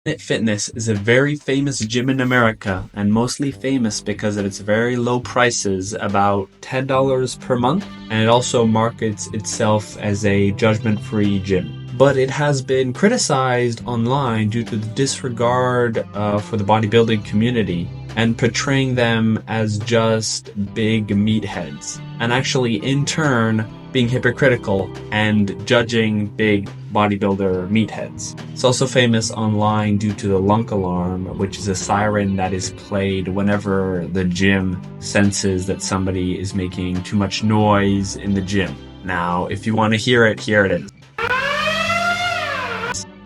Planet Fitness is a very famous gym in America, and mostly famous because of its very low prices, about $10 per month, and it also markets itself as a judgment-free gym. But it has been criticized online due to the disregard for the bodybuilding community and portraying them as just big meatheads, and actually in turn being hypocritical and judging big bodybuilder meatheads. It's also famous online due to the lunk alarm, which is a siren that is played whenever the gym senses that somebody is making too much noise in the gym. Now, if you want to hear it, here it is.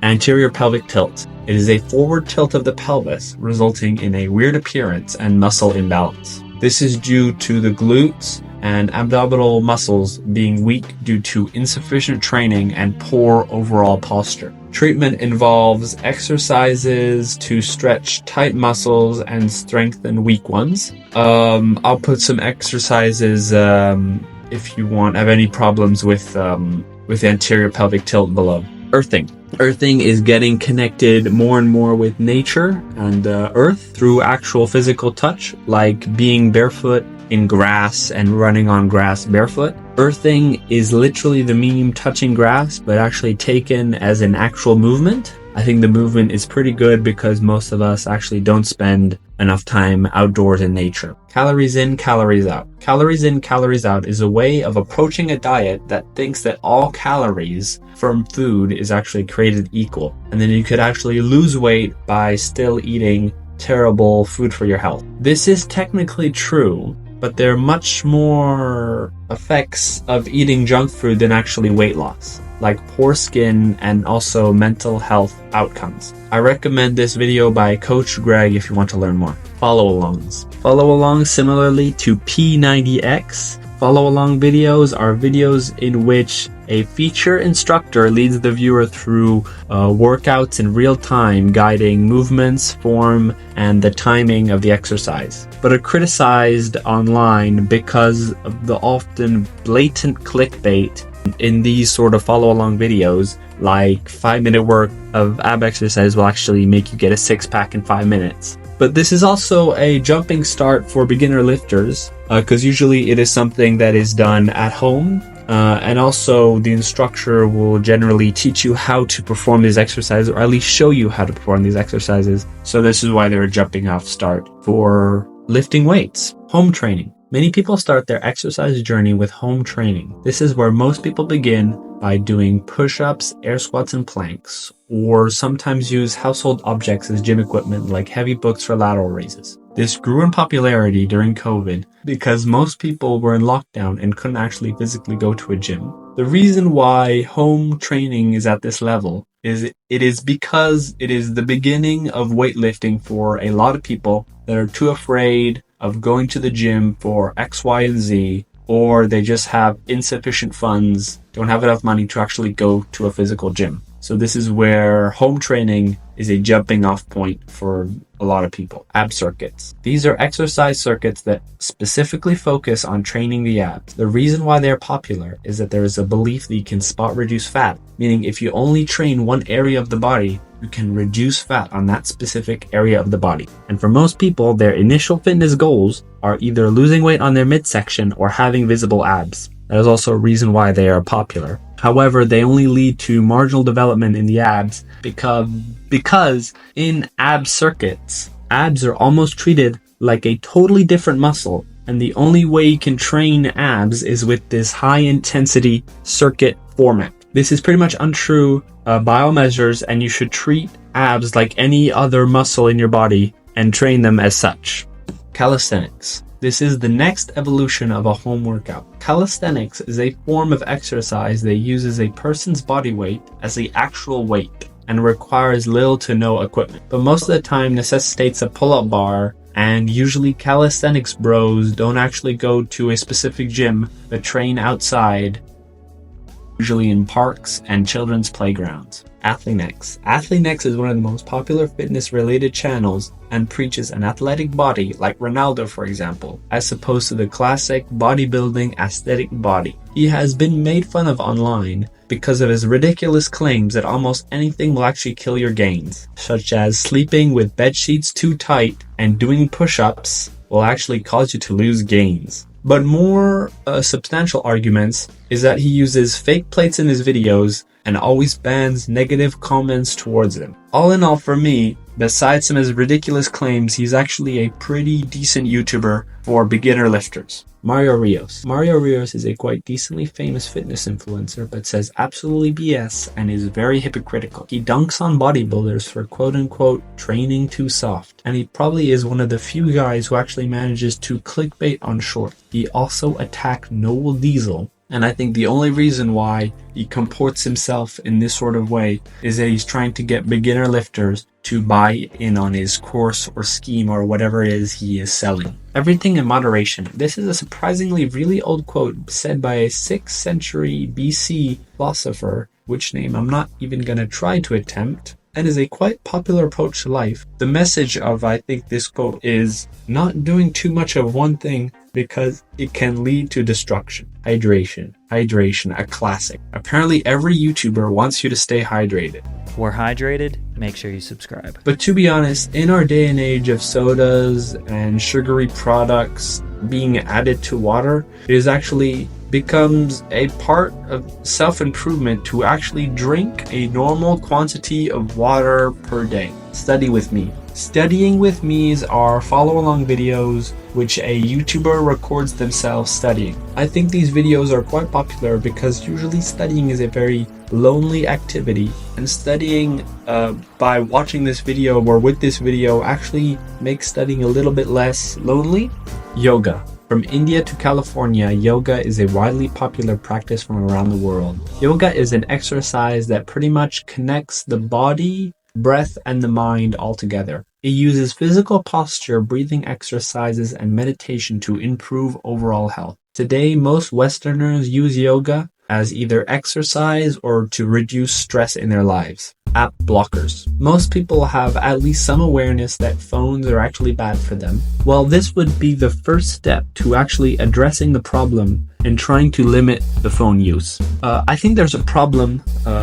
Anterior pelvic tilt. It is a forward tilt of the pelvis, resulting in a weird appearance and muscle imbalance. This is due to the glutes and abdominal muscles being weak due to insufficient training and poor overall posture. Treatment involves exercises to stretch tight muscles and strengthen weak ones. I'll put some exercises if you have any problems with the anterior pelvic tilt below. Earthing. Earthing is getting connected more and more with nature and earth through actual physical touch, like being barefoot in grass and running on grass barefoot. Earthing is literally the meme touching grass, but actually taken as an actual movement. I think the movement is pretty good because most of us actually don't spend enough time outdoors in nature. Calories in, calories out. Calories in, calories out is a way of approaching a diet that thinks that all calories from food is actually created equal. And then you could actually lose weight by still eating terrible food for your health. This is technically true, but there are much more effects of eating junk food than actually weight loss, like poor skin and also mental health outcomes. I recommend this video by Coach Greg if you want to learn more. Follow-alongs. Follow-alongs, similarly to P90X. Follow-along videos are videos in which a feature instructor leads the viewer through workouts in real time, guiding movements, form, and the timing of the exercise, but are criticized online because of the often blatant clickbait in these sort of follow-along videos, like 5-minute work of ab exercise will actually make you get a six-pack in 5 minutes. But this is also a jumping start for beginner lifters, because usually it is something that is done at home, and also the instructor will generally teach you how to perform these exercises, or at least show you how to perform these exercises. So this is why they're a jumping off start for lifting weights. Home training. Many people start their exercise journey with home training. This is where most people begin by doing push-ups, air squats, and planks, or sometimes use household objects as gym equipment like heavy books for lateral raises. This grew in popularity during COVID because most people were in lockdown and couldn't actually physically go to a gym. The reason why home training is at this level is because it is the beginning of weightlifting for a lot of people that are too afraid of going to the gym for X, Y, and Z, or they just have insufficient funds, don't have enough money to actually go to a physical gym. So this is where home training is a jumping off point for a lot of people. Ab circuits. These are exercise circuits that specifically focus on training the abs. The reason why they're popular is that there is a belief that you can spot reduce fat, meaning if you only train one area of the body, you can reduce fat on that specific area of the body. And for most people, their initial fitness goals are either losing weight on their midsection or having visible abs. That is also a reason why they are popular. However, they only lead to marginal development in the abs because in ab circuits, abs are almost treated like a totally different muscle, and the only way you can train abs is with this high intensity circuit format. This is pretty much untrue biomeasures, and you should treat abs like any other muscle in your body and train them as such. Calisthenics. This is the next evolution of a home workout. Calisthenics is a form of exercise that uses a person's body weight as the actual weight and requires little to no equipment, but most of the time necessitates a pull-up bar, and usually calisthenics bros don't actually go to a specific gym but train outside, usually in parks and children's playgrounds. Athex. Athex is one of the most popular fitness-related channels and preaches an athletic body like Ronaldo, for example, as opposed to the classic bodybuilding aesthetic body. He has been made fun of online because of his ridiculous claims that almost anything will actually kill your gains, such as sleeping with bed sheets too tight and doing push-ups will actually cause you to lose gains. But more substantial arguments is that he uses fake plates in his videos and always bans negative comments towards him. All in all, for me, besides some of his ridiculous claims, he's actually a pretty decent YouTuber for beginner lifters. Mario Rios. Mario Rios is a quite decently famous fitness influencer, but says absolutely BS and is very hypocritical. He dunks on bodybuilders for quote-unquote training too soft, and he probably is one of the few guys who actually manages to clickbait on short. He also attacked Noel Diesel, and I think the only reason why he comports himself in this sort of way is that he's trying to get beginner lifters to buy in on his course or scheme or whatever it is he is selling. Everything in moderation. This is a surprisingly really old quote said by a 6th century BC philosopher, which name I'm not even going to try to attempt, and is a quite popular approach to life. The message of, I think, this quote is not doing too much of one thing because it can lead to destruction. Hydration, a classic. Apparently every YouTuber wants you to stay hydrated. We're hydrated, make sure you subscribe. But to be honest, in our day and age of sodas and sugary products being added to water, it is actually becomes a part of self-improvement to actually drink a normal quantity of water per day. Study with me. Studying with me's are follow-along videos which a YouTuber records themselves studying. I think these videos are quite popular because usually studying is a very lonely activity, and studying by watching this video or with this video actually makes studying a little bit less lonely. Yoga. From India to California, yoga is a widely popular practice from around the world. Yoga is an exercise that pretty much connects the body, breath, and the mind all together. It uses physical posture, breathing exercises, and meditation to improve overall health. Today, most Westerners use yoga as either exercise or to reduce stress in their lives. App blockers. Most people have at least some awareness that phones are actually bad for them. Well, this would be the first step to actually addressing the problem and trying to limit the phone use. I think there's a problem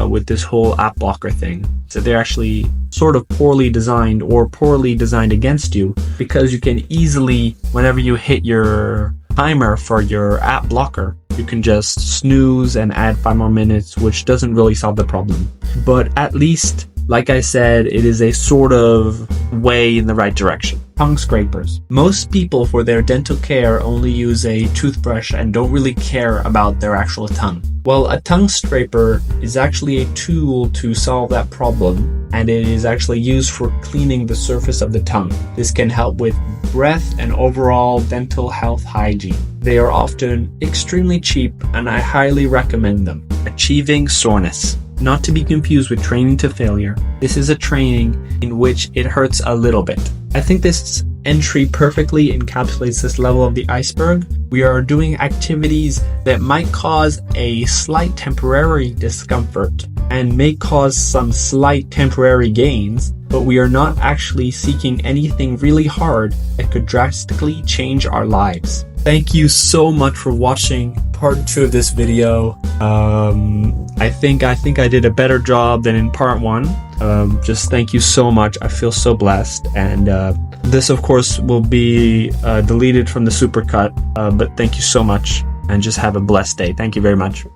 with this whole app blocker thing. So they're actually sort of poorly designed or poorly designed against you, because you can easily, whenever you hit your timer for your app blocker, you can just snooze and add 5 more minutes, which doesn't really solve the problem. But at least, like I said, it is a sort of way in the right direction. Tongue scrapers. Most people for their dental care only use a toothbrush and don't really care about their actual tongue. Well, a tongue scraper is actually a tool to solve that problem, and it is actually used for cleaning the surface of the tongue. This can help with breath and overall dental health hygiene. They are often extremely cheap, and I highly recommend them. Achieving soreness. Not to be confused with training to failure. This is a training in which it hurts a little bit. I think this entry perfectly encapsulates this level of the iceberg. We are doing activities that might cause a slight temporary discomfort and may cause some slight temporary gains, but we are not actually seeking anything really hard that could drastically change our lives. Thank you so much for watching part 2 of this video. I think I did a better job than in part 1. Just thank you so much. I feel so blessed. And this, of course, will be deleted from the supercut. But thank you so much, and just have a blessed day. Thank you very much.